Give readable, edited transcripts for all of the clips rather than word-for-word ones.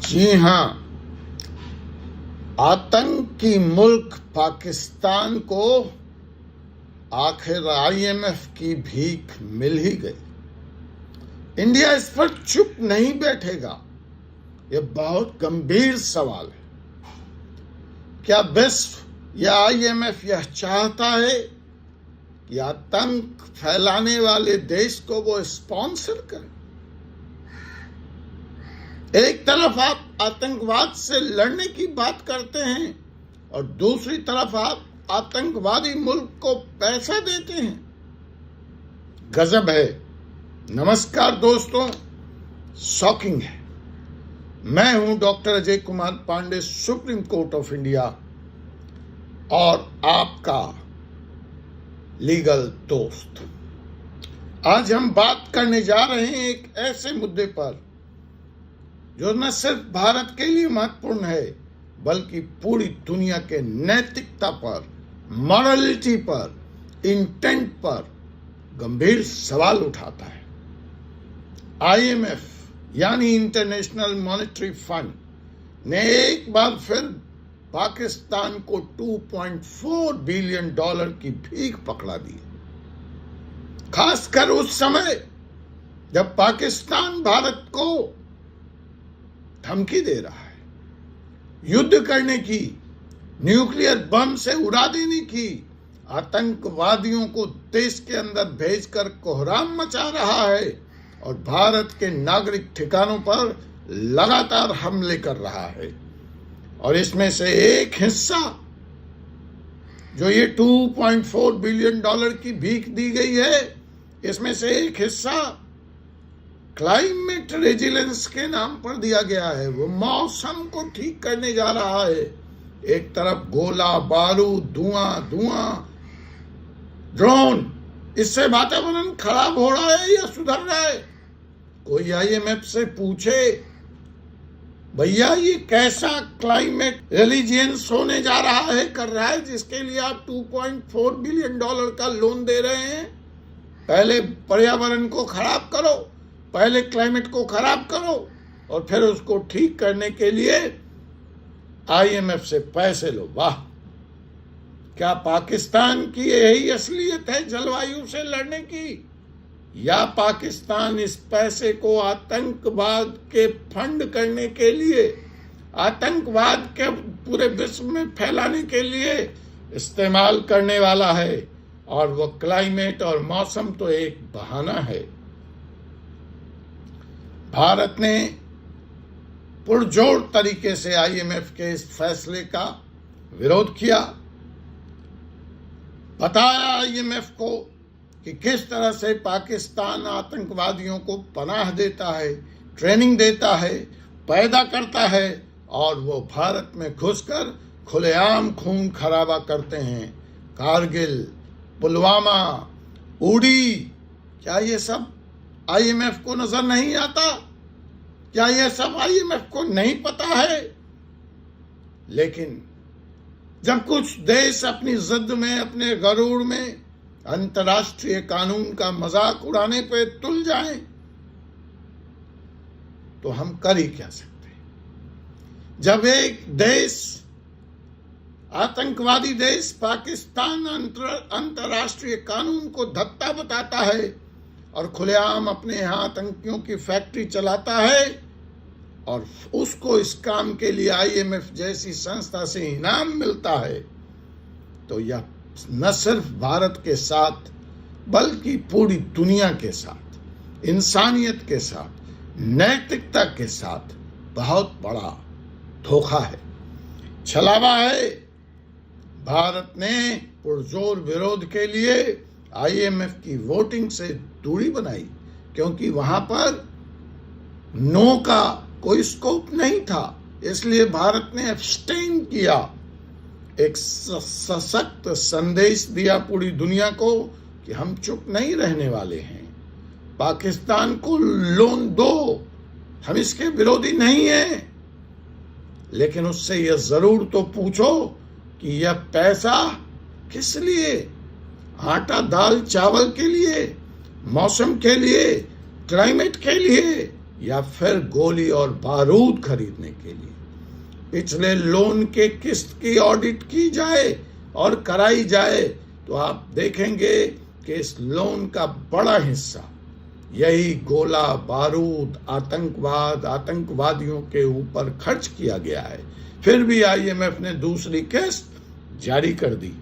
जी हाँ, आतंकी मुल्क पाकिस्तान को आखिर आईएमएफ की भीख मिल ही गई। इंडिया इस पर चुप नहीं बैठेगा। यह बहुत गंभीर सवाल है। क्या विश्व या आईएमएफ यह चाहता है कि आतंक फैलाने वाले देश को वो स्पॉन्सर करे? एक तरफ आप आतंकवाद से लड़ने की बात करते हैं और दूसरी तरफ आप आतंकवादी मुल्क को पैसा देते हैं। गजब है। नमस्कार दोस्तों, शॉकिंग है। मैं हूं doctor Ajay Kumar Pandey, supreme court of India, और आपका लीगल दोस्त। आज हम बात करने जा रहे हैं एक ऐसे मुद्दे पर जो न सिर्फ भारत के लिए महत्वपूर्ण है, बल्कि पूरी दुनिया के नैतिकता पर, मॉरलिटी पर, इंटेंट पर गंभीर सवाल उठाता है। आईएमएफ यानी इंटरनेशनल मॉनेटरी फंड ने एक बार फिर पाकिस्तान को $2.4 बिलियन की भीख पकड़ा दी, खासकर उस समय जब पाकिस्तान भारत को धमकी दे रहा है, युद्ध करने की, न्यूक्लियर बम से उड़ा देने की, आतंकवादियों को देश के अंदर भेजकर कोहराम मचा रहा है और भारत के नागरिक ठिकानों पर लगातार हमले कर रहा है। और इसमें से एक हिस्सा जो ये $2.4 बिलियन की भीख दी गई है, इसमें से एक हिस्सा क्लाइमेट रेजिलेंस के नाम पर दिया गया है। वो मौसम को ठीक करने जा रहा है। एक तरफ गोला बारूद, धुआं, ड्रोन, इससे वातावरण खराब हो रहा है या सुधर रहा है? कोई आईएमएफ से पूछे, भैया ये कैसा क्लाइमेट रेजिलियंस होने जा रहा है, कर रहा है, जिसके लिए आप $2.4 बिलियन का लोन दे रहे हैं? पहले पर्यावरण को खराब करो, पहले क्लाइमेट को खराब करो और फिर उसको ठीक करने के लिए आईएमएफ से पैसे लो। वाह! क्या पाकिस्तान की यही असलियत है जलवायु से लड़ने की? या पाकिस्तान इस पैसे को आतंकवाद के फंड करने के लिए, आतंकवाद के पूरे विश्व में फैलाने के लिए इस्तेमाल करने वाला है? और वो क्लाइमेट और मौसम तो एक बहाना है। भारत ने पुरजोर तरीके से आईएमएफ के इस फैसले का विरोध किया, बताया आईएमएफ को कि किस तरह से पाकिस्तान आतंकवादियों को पनाह देता है, ट्रेनिंग देता है, पैदा करता है और वो भारत में घुसकर खुलेआम खून खराबा करते हैं। कारगिल, पुलवामा, उड़ी, क्या ये सब आईएमएफ को नजर नहीं आता? क्या यह सब आईएमएफ को नहीं पता है? लेकिन जब कुछ देश अपनी जिद में, अपने गरूर में अंतर्राष्ट्रीय कानून का मजाक उड़ाने पे तुल जाएं, तो हम कर ही क्या सकते हैं? जब एक देश, आतंकवादी देश पाकिस्तान, अंतर्राष्ट्रीय कानून को धत्ता बताता है और खुलेआम अपने यहाँ आतंकियों की फैक्ट्री चलाता है और उसको इस काम के लिए आईएमएफ जैसी संस्था से इनाम मिलता है, तो यह न सिर्फ भारत के साथ बल्कि पूरी दुनिया के साथ, इंसानियत के साथ, नैतिकता के साथ बहुत बड़ा धोखा है, छलावा है। भारत ने पुरजोर विरोध के लिए आईएमएफ की वोटिंग से दूरी बनाई, क्योंकि वहां पर नो का कोई स्कोप नहीं था। इसलिए भारत ने एब्स्टेन किया, एक सशक्त संदेश दिया पूरी दुनिया को कि हम चुप नहीं रहने वाले हैं। पाकिस्तान को लोन दो, हम इसके विरोधी नहीं हैं, लेकिन उससे यह जरूर तो पूछो कि यह पैसा किस लिए? आटा दाल चावल के लिए, मौसम के लिए, क्लाइमेट के लिए, या फिर गोली और बारूद खरीदने के लिए। पिछले लोन के किस्त की ऑडिट की जाए और कराई जाए तो आप देखेंगे कि इस लोन का बड़ा हिस्सा यही गोला बारूद, आतंकवाद, आतंकवादियों के ऊपर खर्च किया गया है। फिर भी आईएमएफ ने दूसरी किस्त जारी कर दी।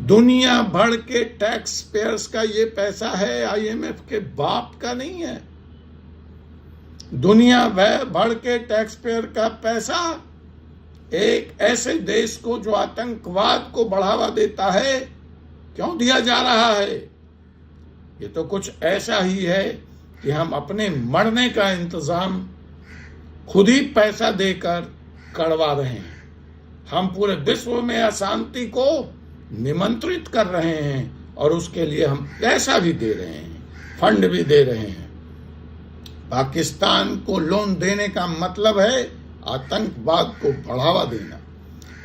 दुनिया भर के टैक्स पेयर्स का ये पैसा है, आईएमएफ के बाप का नहीं है। दुनिया भर के टैक्स पेयर का पैसा एक ऐसे देश को जो आतंकवाद को बढ़ावा देता है क्यों दिया जा रहा है? ये तो कुछ ऐसा ही है कि हम अपने मरने का इंतजाम खुद ही पैसा देकर करवा रहे हैं। हम पूरे विश्व में अशांति को निमंत्रित कर रहे हैं और उसके लिए हम पैसा भी दे रहे हैं, फंड भी दे रहे हैं। पाकिस्तान को लोन देने का मतलब है आतंकवाद को बढ़ावा देना,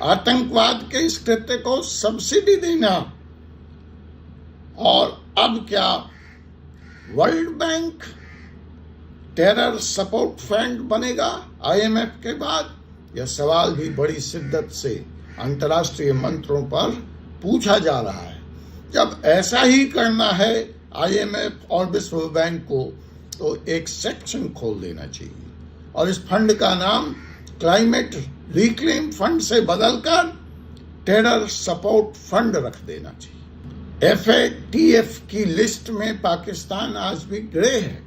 आतंकवाद के इस कृत्य को सब्सिडी देना। और अब क्या world bank terror support fund बनेगा आईएमएफ के बाद? यह सवाल भी बड़ी शिद्दत से अंतर्राष्ट्रीय मंत्रों पर पूछा जा रहा है। जब ऐसा ही करना है आईएमएफ और विश्व बैंक को, तो एक सेक्शन खोल देना चाहिए और इस फंड का नाम क्लाइमेट रिक्लेम फंड से बदलकर टेरर सपोर्ट फंड रख देना चाहिए। एफएटीएफ की लिस्ट में पाकिस्तान आज भी ग्रे है।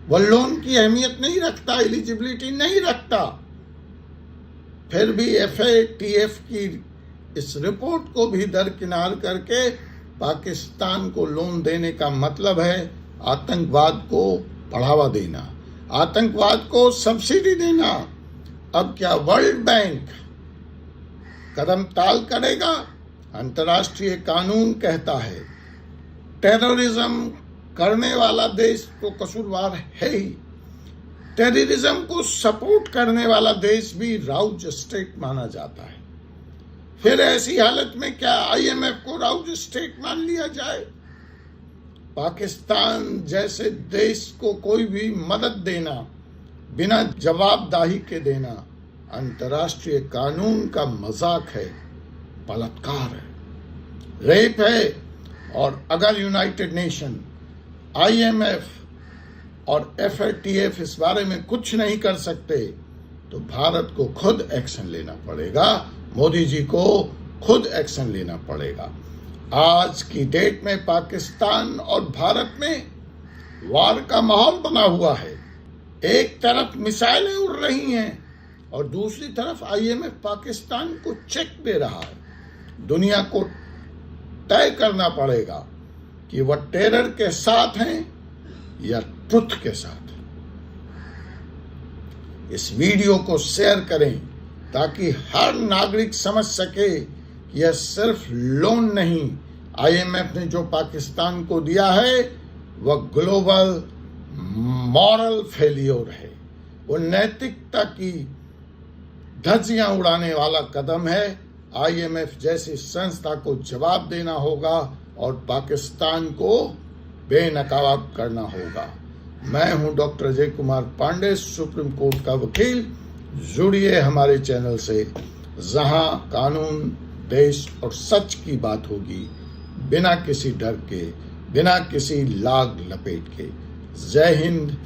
वह लोन की अहमियत नहीं रखता, एलिजिबिलिटी नहीं रखता। फिर भी एफएटीएफ की इस रिपोर्ट को भी दरकिनार करके पाकिस्तान को लोन देने का मतलब है आतंकवाद को बढ़ावा देना, आतंकवाद को सब्सिडी देना। अब क्या वर्ल्ड बैंक कदम ताल करेगा? अंतर्राष्ट्रीय कानून कहता है टेररिज्म करने वाला देश तो कसूरवार है ही, टेररिज्म को सपोर्ट करने वाला देश भी राउज स्टेट माना जाता है। फिर ऐसी हालत में क्या आईएमएफ को राउज स्टेट मान लिया जाए? पाकिस्तान जैसे देश को कोई भी मदद देना बिना जवाबदाही के देना अंतर्राष्ट्रीय कानून का मजाक है, बलात्कार है, रेप है। और अगर यूनाइटेड नेशन, आईएमएफ और एफएटीएफ इस बारे में कुछ नहीं कर सकते तो भारत को खुद एक्शन लेना पड़ेगा, मोदी जी को खुद एक्शन लेना पड़ेगा। आज की डेट में पाकिस्तान और भारत में वार का माहौल बना हुआ है। एक तरफ मिसाइलें उड़ रही हैं और दूसरी तरफ आईएमएफ पाकिस्तान को चेक दे रहा है। दुनिया को तय करना पड़ेगा कि वह टेरर के साथ हैं या ट्रुथ के साथ। इस वीडियो को शेयर करें ताकि हर नागरिक समझ सके कि यह सिर्फ लोन नहीं, आईएमएफ ने जो पाकिस्तान को दिया है वह ग्लोबल मॉरल फेलियर है, वो नैतिकता की धज्जियां उड़ाने वाला कदम है। आईएमएफ जैसी संस्था को जवाब देना होगा और पाकिस्तान को बेनकाब करना होगा। मैं हूं doctor Ajay Kumar Pandey, supreme court का वकील। जुड़िए हमारे चैनल से, जहां कानून, देश और सच की बात होगी, बिना किसी डर के, बिना किसी लाग लपेट के। जय हिंद,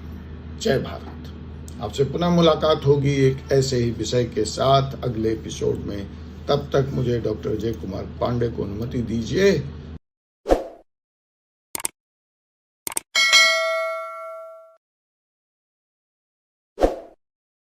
जय भारत। आपसे पुनः मुलाकात होगी एक ऐसे ही विषय के साथ अगले एपिसोड में। तब तक मुझे डॉक्टर अजय कुमार पांडे को अनुमति दीजिए।